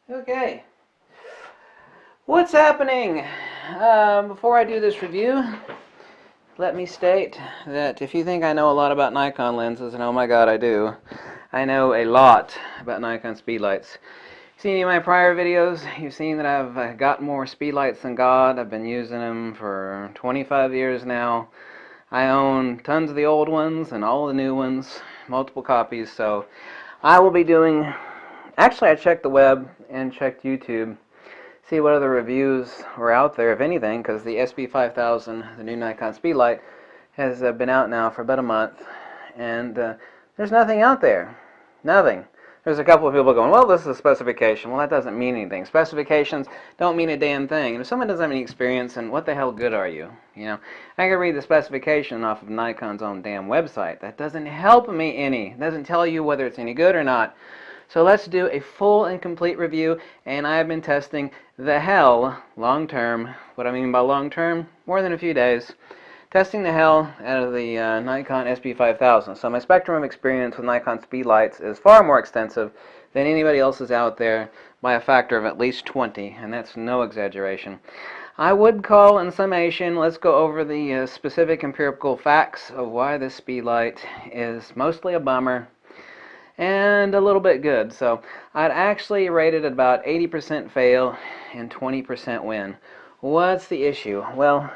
Okay, what's happening? Before I do this review, let me state that if you think I know a lot about Nikon lenses, and oh my god I do, I know a lot about Nikon speedlights. Seen any of my prior videos, you've seen that I've got more speedlights than God. I've been using them for 25 years now. I own tons of the old ones and all the new ones, multiple copies, so I will be doing... Actually, I checked the web and checked YouTube, see what other reviews were out there, if anything, because the SB-5000, the new Nikon speedlight, has been out now for about a month, and there's nothing out there. Nothing. There's a couple of people going, well, this is a specification. Well, that doesn't mean anything. Specifications don't mean a damn thing. And if someone doesn't have any experience, then what the hell good are you? You know, I can read the specification off of Nikon's own damn website. That doesn't help me any. It doesn't tell you whether it's any good or not. So let's do a full and complete review, and I have been testing the hell long term. What I mean by long term, more than a few days. Testing the hell out of the Nikon SB-5000. So my spectrum of experience with Nikon speedlights is far more extensive than anybody else's out there by a factor of at least 20, and that's no exaggeration. I would call, in summation, let's go over the specific empirical facts of why this speedlight is mostly a bummer and a little bit good. So I'd actually rate it about 80% fail and 20% win. What's the issue? Well,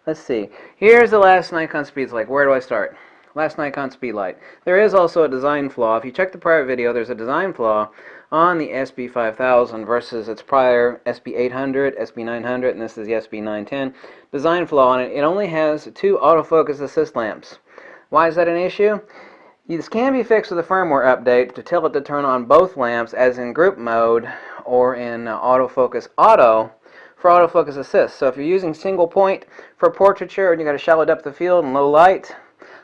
let's see. Here's the last Nikon speedlight. Where do I start? Last Nikon speedlight. There is also a design flaw. If you check the prior video, there's a design flaw on the SB-5000 versus its prior SB-800, SB-900, and this is the SB-910. Design flaw on it. It only has 2 autofocus assist lamps. Why is that an issue? This can be fixed with a firmware update to tell it to turn on both lamps as in group mode or in autofocus auto for autofocus assist. So if you're using single point for portraiture and you got a shallow depth of field and low light,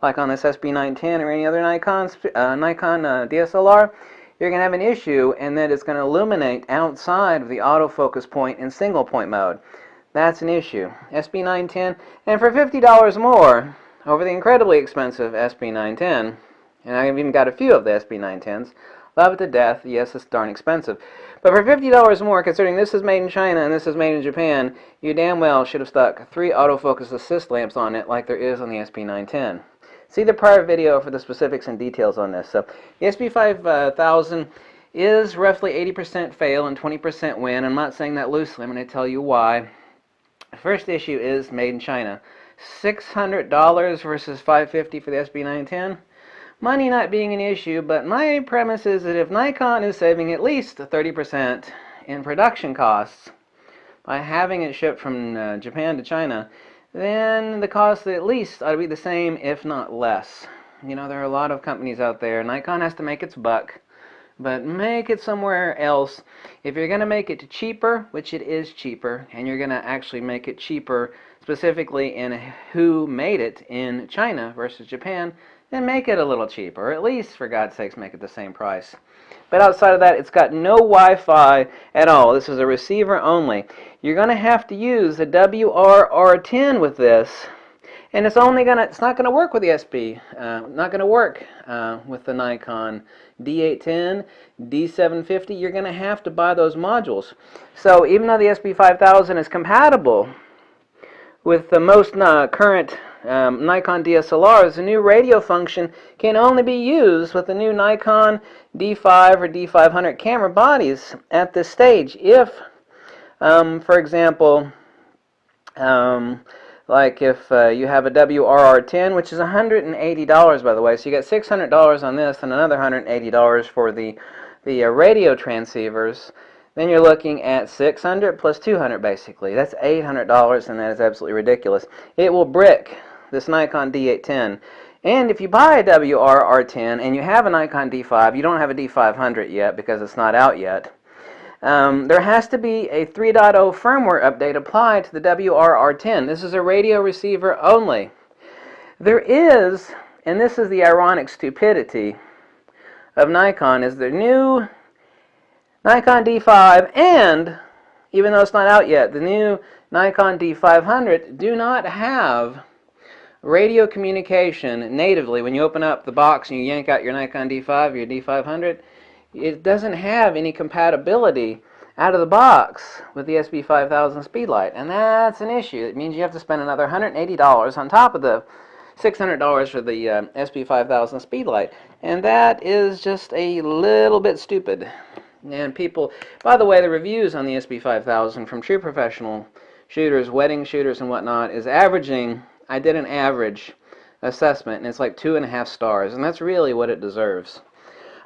like on this SB-910 or any other Nikon DSLR, you're going to have an issue, and that it's going to illuminate outside of the autofocus point in single point mode. That's an issue. SB-910, and for $50 more over the incredibly expensive SB-910, and I've even got a few of the SB-910s. Love it to death. Yes, it's darn expensive. But for $50 more, considering this is made in China and this is made in Japan, you damn well should have stuck 3 autofocus assist lamps on it like there is on the SB-910. See the prior video for the specifics and details on this. So the SB-5000 is roughly 80% fail and 20% win. I'm not saying that loosely. I'm going to tell you why. The first issue is made in China. $600 versus $550 for the SB-910. Money not being an issue, but my premise is that if Nikon is saving at least 30% in production costs by having it shipped from Japan to China, then the cost at least ought to be the same, if not less. You know, there are a lot of companies out there. Nikon has to make its buck, but make it somewhere else. If you're going to make it cheaper, which it is cheaper, and you're going to actually make it cheaper specifically in who made it in China versus Japan, then make it a little cheaper, or at least, for God's sakes, make it the same price. But outside of that, it's got no Wi-Fi at all. This is a receiver only. You're going to have to use a WR-R10 with this, and it's not going to work with the SB. Not going to work with the Nikon D810, D750. You're going to have to buy those modules. So even though the SB-5000 is compatible with the most current Nikon DSLRs, the new radio function can only be used with the new Nikon D5 or D500 camera bodies at this stage. If, for example, like if you have a WRR10, which is $180 by the way, so you get $600 on this and another $180 for the radio transceivers, then you're looking at $600 plus $200 basically. That's $800, and that is absolutely ridiculous. It will brick this Nikon D810. And if you buy a WR-R10 and you have a Nikon D5, you don't have a D500 yet because it's not out yet, there has to be a 3.0 firmware update applied to the WR-R10. This is a radio receiver only. There is, and this is the ironic stupidity of Nikon, is the new Nikon D5, and even though it's not out yet, the new Nikon D500 do not have radio communication natively. When you open up the box and you yank out your Nikon D5 or your D500, it doesn't have any compatibility out of the box with the SB-5000 Speedlight, and that's an issue. It means you have to spend another $180 on top of the $600 for the SB-5000 Speedlight, and that is just a little bit stupid. And people, by the way, the reviews on the SB-5000 from true professional shooters, wedding shooters and whatnot, is averaging, I did an average assessment, and it's like 2.5 stars, and that's really what it deserves.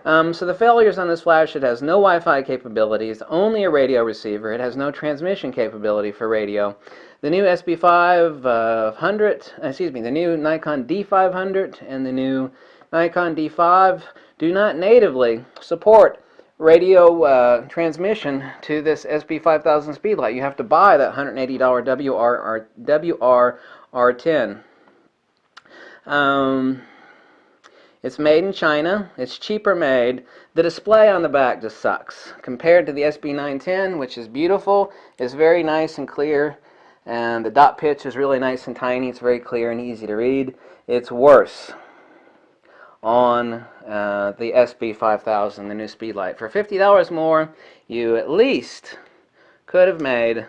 So the failures on this flash: it has no Wi-Fi capabilities, only a radio receiver. It has no transmission capability for radio. The new SB-500, the new Nikon D500 and the new Nikon D5 do not natively support radio transmission to this SB-5000 Speedlight. You have to buy that $180 WRR10. It's made in China. It's cheaper made. The display on the back just sucks. Compared to the SB-910, which is beautiful, it's very nice and clear, and the dot pitch is really nice and tiny. It's very clear and easy to read. It's worse on the SB-5000, the new Speedlight. For $50 more, you at least could have made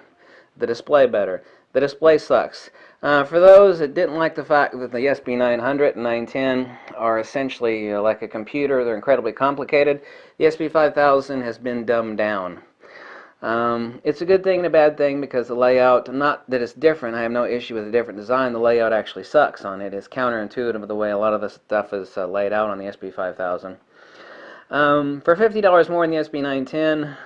the display better. The display sucks. For those that didn't like the fact that the SB-900 and 910 are essentially like a computer, they're incredibly complicated, the SB-5000 has been dumbed down. It's a good thing and a bad thing, because the layout, not that it's different, I have no issue with a different design, the layout actually sucks on it. It's counterintuitive of the way a lot of the stuff is laid out on the SB-5000. For $50 more in the SB-910,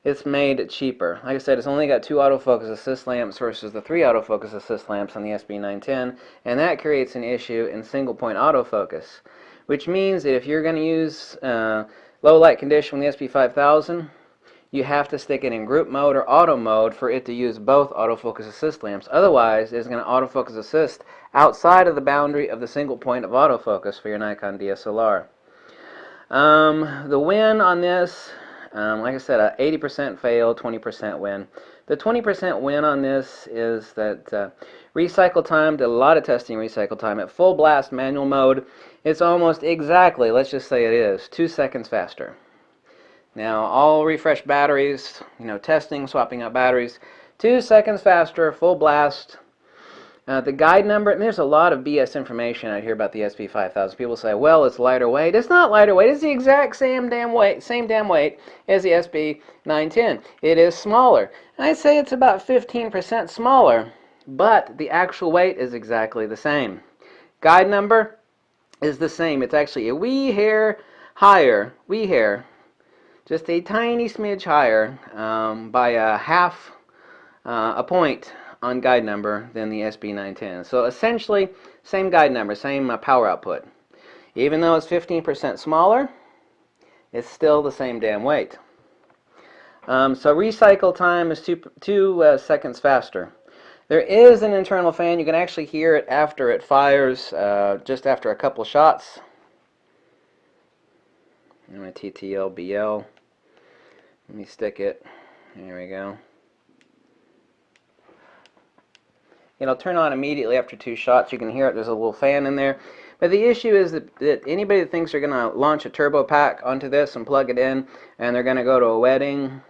it's made cheaper. Like I said, it's only got 2 autofocus assist lamps versus the 3 autofocus assist lamps on the SB-910, and that creates an issue in single point autofocus, which means that if you're going to use low light condition with the SB-5000, you have to stick it in group mode or auto mode for it to use both autofocus assist lamps. Otherwise, it's going to autofocus assist outside of the boundary of the single point of autofocus for your Nikon DSLR. The win on this, like I said, 80% fail, 20% win. The 20% win on this is that recycle time, did a lot of testing recycle time. At full blast manual mode, it's almost exactly, let's just say it is, 2 seconds faster. Now, all refresh batteries, testing, swapping out batteries, 2 seconds faster, full blast. The guide number, and there's a lot of BS information out here about the SB-5000. People say, well, it's lighter weight. It's not lighter weight. It's the exact same damn weight as the SB-910. It is smaller. I'd say it's about 15% smaller, but the actual weight is exactly the same. Guide number is the same. It's actually a wee hair higher, just a tiny smidge higher by a half a point on guide number than the SB-910. So essentially, same guide number, same power output. Even though it's 15% smaller, it's still the same damn weight. So recycle time is 2 seconds faster. There is an internal fan. You can actually hear it after it fires, just after a couple shots. I'm going to TTL BL. Let me stick it. There we go. It'll turn on immediately after 2 shots. You can hear it. There's a little fan in there. But the issue is that anybody that thinks they're going to launch a turbo pack onto this and plug it in, and they're going to go to a wedding,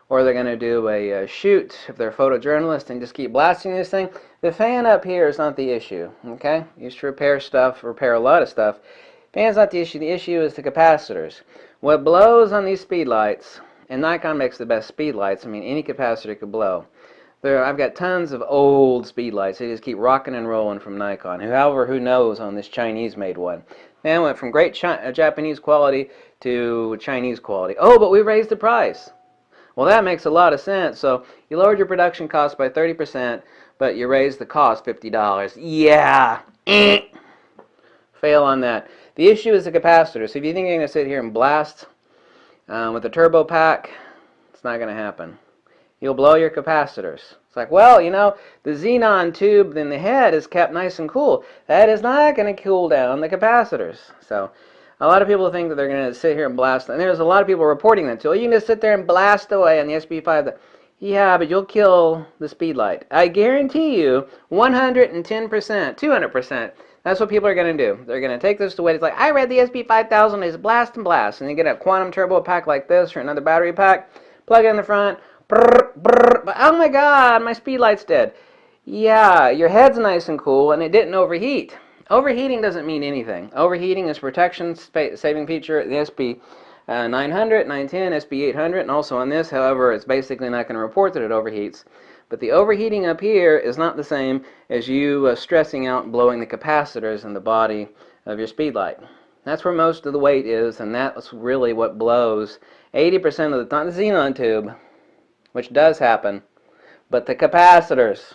or they're going to do a shoot if they're a photojournalist and just keep blasting this thing, the fan up here is not the issue. Okay? Used to repair a lot of stuff. Fan's not the issue. The issue is the capacitors. What blows on these speedlights, and Nikon makes the best speedlights. I mean, any capacitor could blow. I've got tons of old speedlights. They just keep rocking and rolling from Nikon. However, who knows on this Chinese-made one. Man, went from great Japanese quality to Chinese quality. Oh, but we raised the price. Well, that makes a lot of sense. So you lowered your production cost by 30%, but you raised the cost $50. Yeah. Fail on that. The issue is the capacitor. So if you think you're going to sit here and blast with a turbo pack, it's not going to happen. You'll blow your capacitors. It's like, well, the xenon tube in the head is kept nice and cool. That is not going to cool down the capacitors. So a lot of people think that they're going to sit here and blast. And there's a lot of people reporting that too. You can just sit there and blast away on the SB-5. Yeah, but you'll kill the Speedlight. I guarantee you 110%, 200%. That's what people are going to do. They're going to take this to weight. It's like, I read the SB-5000 is blast and blast. And you get a quantum turbo pack like this or another battery pack, plug it in the front, brrr, brrr, but oh my god, my speed light's dead. Yeah, your head's nice and cool and it didn't overheat. Overheating doesn't mean anything. Overheating is protection saving feature. The SB 900, 910, SB-800, and also on this. However, it's basically not going to report that it overheats. But the overheating up here is not the same as you stressing out and blowing the capacitors in the body of your speedlight. That's where most of the weight is, and that's really what blows 80% of the time. The xenon tube, which does happen, but the capacitors.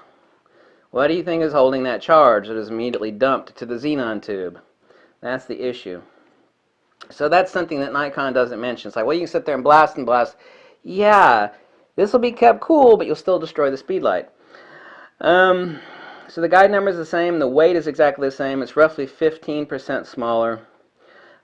What do you think is holding that charge that is immediately dumped to the xenon tube? That's the issue. So that's something that Nikon doesn't mention. It's like, well, you can sit there and blast and blast. Yeah, this will be kept cool, but you'll still destroy the speedlight. So the guide number is the same. The weight is exactly the same. It's roughly 15% smaller.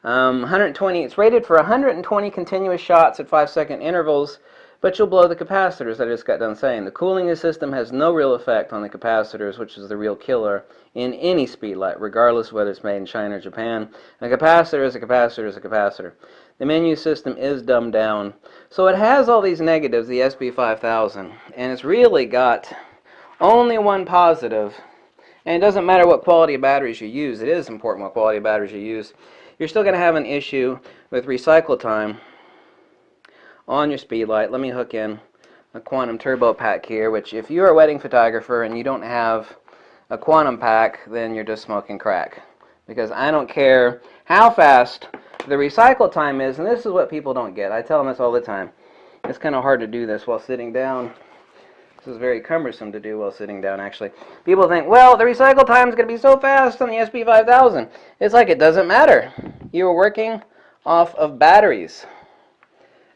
120. It's rated for 120 continuous shots at 5-second intervals, but you'll blow the capacitors, I just got done saying. The cooling system has no real effect on the capacitors, which is the real killer in any speedlight, regardless of whether it's made in China or Japan. A capacitor is a capacitor is a capacitor. The menu system is dumbed down. So it has all these negatives, the SB-5000, and it's really got only one positive. And it doesn't matter what quality of batteries you use. It is important what quality of batteries you use. You're still going to have an issue with recycle time on your speedlight. Let me hook in a quantum turbo pack here, which if you're a wedding photographer and you don't have a quantum pack, then you're just smoking crack. Because I don't care how fast the recycle time is, and this is what people don't get. I tell them this all the time. It's kind of hard to do this while sitting down. This is very cumbersome to do while sitting down, actually. People think, well, the recycle time is going to be so fast on the SB-5000. It's like it doesn't matter. You're working off of batteries.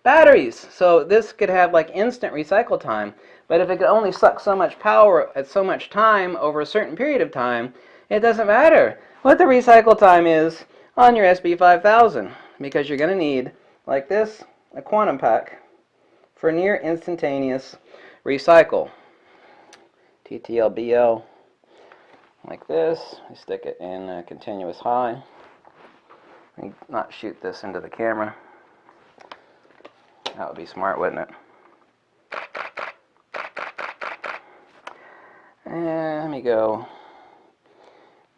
Batteries! So this could have like instant recycle time, but if it could only suck so much power at so much time over a certain period of time, it doesn't matter what the recycle time is on your SB-5000, because you're going to need, like this, a quantum pack for near instantaneous recycle. TTLBL, like this. I stick it in a continuous high. And not shoot this into the camera. That would be smart, wouldn't it? And let me go.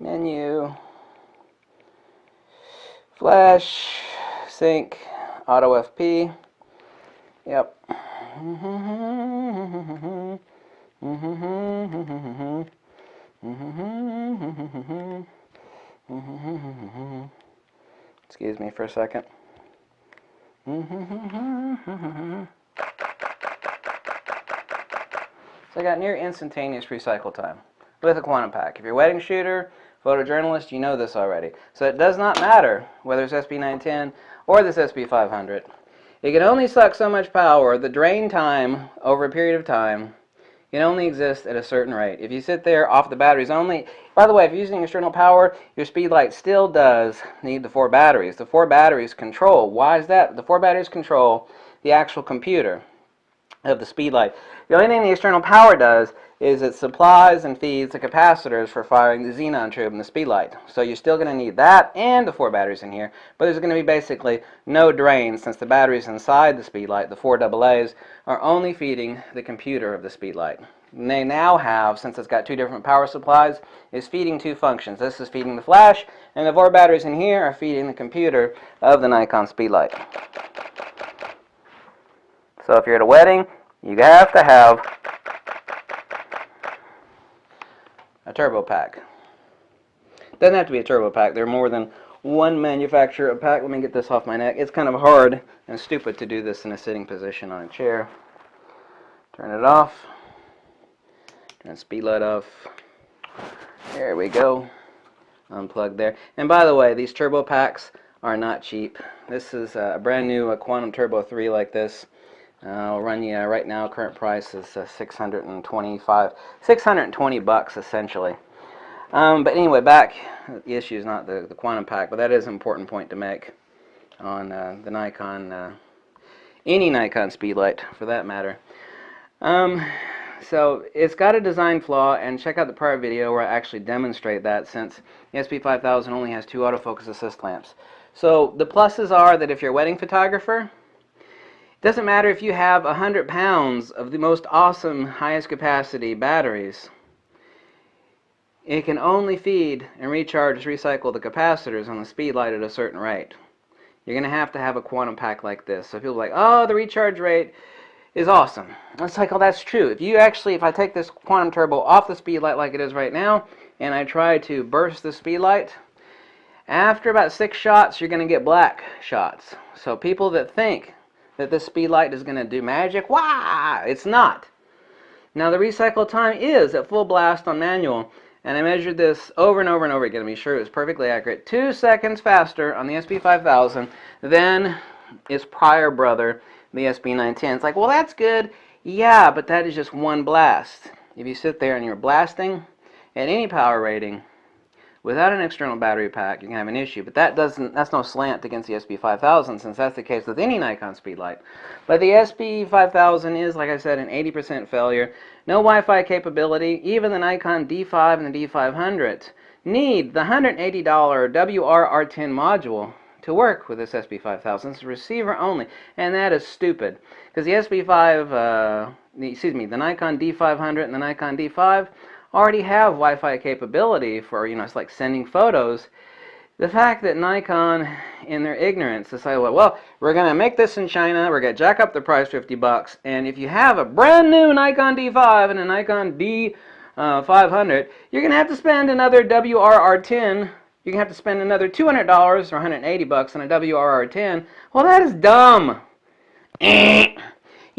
Menu. Flash. Sync. Auto FP. Yep. Excuse me for a second. So I got near instantaneous recycle time with a quantum pack. If you're a wedding shooter, photojournalist, you know this already. So it does not matter whether it's SB-910 or this SB-500. It can only suck so much power. The drain time over a period of time can only exist at a certain rate. If you sit there off the batteries only, by the way, if you're using external power, your speedlight still does need the 4 batteries. The 4 batteries control. Why is that? The 4 batteries control the actual computer of the speedlight. The only thing the external power does is it supplies and feeds the capacitors for firing the xenon tube in the speedlight. So you're still going to need that and the 4 batteries in here, but there's going to be basically no drain since the batteries inside the speedlight, the 4 AA's, are only feeding the computer of the speedlight. And they now have, since it's got 2 different power supplies, is feeding 2 functions. This is feeding the flash, and the 4 batteries in here are feeding the computer of the Nikon speedlight. So if you're at a wedding, you have to have a turbo pack. Doesn't have to be a turbo pack. There are more than one manufacturer of pack. Let me get this off my neck. It's kind of hard and stupid to do this in a sitting position on a chair. Turn it off. Turn the speedlight off. There we go. Unplug there. And by the way, these turbo packs are not cheap. This is a brand new Quantum Turbo 3 like this. I'll run you right now. Current price is $620 essentially. But anyway, back. The issue is not the quantum pack, but that is an important point to make on the Nikon, any Nikon speedlight for that matter. So it's got a design flaw, and check out the prior video where I actually demonstrate that, since the SB-5000 only has 2 autofocus assist lamps. So the pluses are that if you're a wedding photographer, it doesn't matter if you have 100 pounds of the most awesome highest capacity batteries. It can only feed and recharge, recycle the capacitors on the Speedlight at a certain rate. You're going to have a quantum pack like this. So people are like, oh, the recharge rate is awesome. It's like, oh, that's true. If I take this quantum turbo off the Speedlight like it is right now, and I try to burst the Speedlight, after about 6 shots, you're going to get black shots. So people that think that this Speedlight is going to do magic, wah! It's not. Now the recycle time is at full blast on manual, and I measured this over and over and over again to be sure it was perfectly accurate. 2 seconds faster on the SB-5000 than its prior brother, the SB-910. It's like, well, that's good. Yeah, but that is just one blast. If you sit there and you're blasting at any power rating without an external battery pack, you can have an issue. But that's no slant against the SB-5000, since that's the case with any Nikon Speedlight. But the SB-5000 is, like I said, an 80% failure. No Wi-Fi capability. Even the Nikon D5 and the D500 need the $180 WRR10 module to work with this SB-5000. It's receiver only, and that is stupid, because the the Nikon D500 and the Nikon D5 already have Wi-Fi capability for, it's like sending photos. The fact that Nikon, in their ignorance, decided, well, we're going to make this in China, we're going to jack up the price $50, and if you have a brand new Nikon D5 and a Nikon D500, you're going to have to spend another WRR10. You're going to have to spend another $200 or $180 on a WRR10. Well, that is dumb. You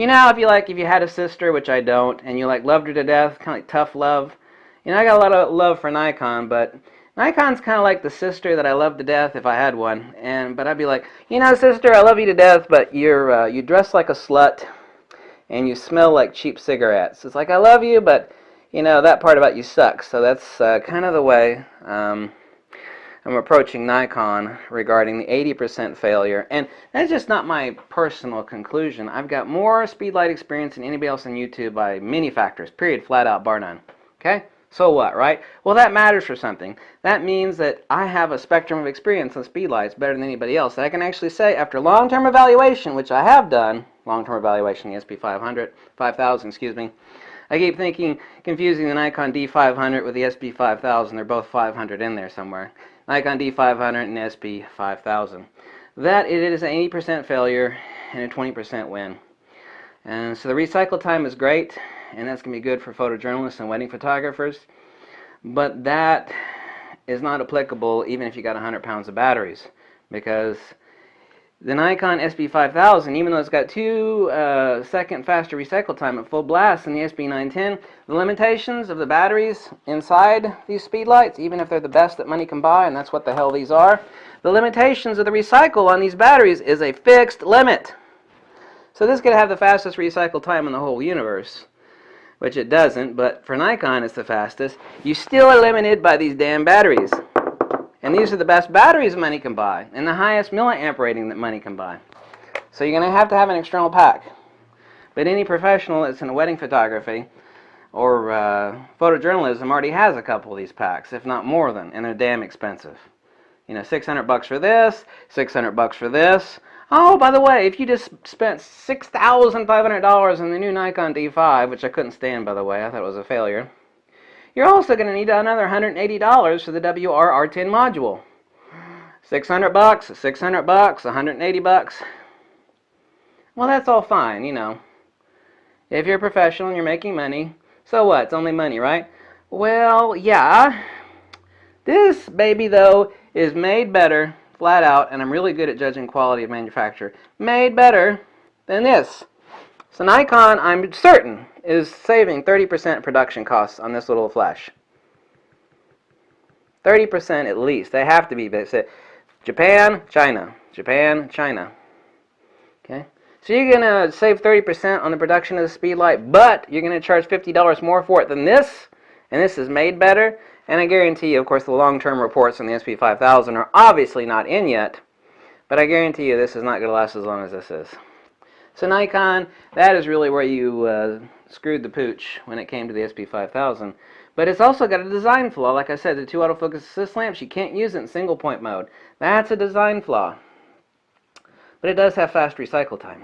know, if you had a sister, which I don't, and you loved her to death, kind of like tough love. I got a lot of love for Nikon, but Nikon's kind of like the sister that I love to death if I had one. But I'd be like, sister, I love you to death, but you dress like a slut, and you smell like cheap cigarettes. It's like, I love you, but that part about you sucks. So that's kind of the way I'm approaching Nikon regarding the 80% failure. And that's just not my personal conclusion. I've got more Speedlight experience than anybody else on YouTube by many factors, period, flat out, bar none. Okay? So what, right? Well, that matters for something. That means that I have a spectrum of experience on Speedlights better than anybody else. I can actually say, after long-term evaluation, which I have done, long-term evaluation, the SB-5000, I keep confusing the Nikon D500 with the SB-5000. They're both 500 in there somewhere. Nikon D500 and SB-5000. That it is an 80% failure and a 20% win. And so the recycle time is great, and that's going to be good for photojournalists and wedding photographers. But that is not applicable even if you got 100 pounds of batteries, because the Nikon SB-5000, even though it's got 2 second faster recycle time at full blast than the SB-910, the limitations of the batteries inside these Speedlights, even if they're the best that money can buy, and that's what the hell these are, the limitations of the recycle on these batteries is a fixed limit. So this is going to have the fastest recycle time in the whole universe, which it doesn't, but for Nikon it's the fastest. You still are limited by these damn batteries. And these are the best batteries money can buy, and the highest milliamp rating that money can buy. So you're going to have an external pack. But any professional that's in wedding photography or photojournalism already has a couple of these packs, if not more than, and they're damn expensive. $600 for this, $600 for this. Oh, by the way, if you just spent $6,500 on the new Nikon D5, which I couldn't stand, by the way, I thought it was a failure, you're also going to need another $180 for the WRR10 module. $600, $600, $180. Well, that's all fine, If you're a professional and you're making money, so what? It's only money, right? Well, yeah. This baby, though, is made better, flat out, and I'm really good at judging quality of manufacture, made better than this. So Nikon, I'm certain, is saving 30% production costs on this little flash. 30% at least. They have to be. Japan, China. Japan, China. Okay? So you're going to save 30% on the production of the Speedlight, but you're going to charge $50 more for it than this, and this is made better. And I guarantee you, of course, the long-term reports on the SB-5000 are obviously not in yet, but I guarantee you this is not going to last as long as this is. So Nikon, that is really where you screwed the pooch when it came to the SB-5000. But it's also got a design flaw. Like I said, the 2 autofocus assist lamps, you can't use it in single point mode. That's a design flaw. But it does have fast recycle time.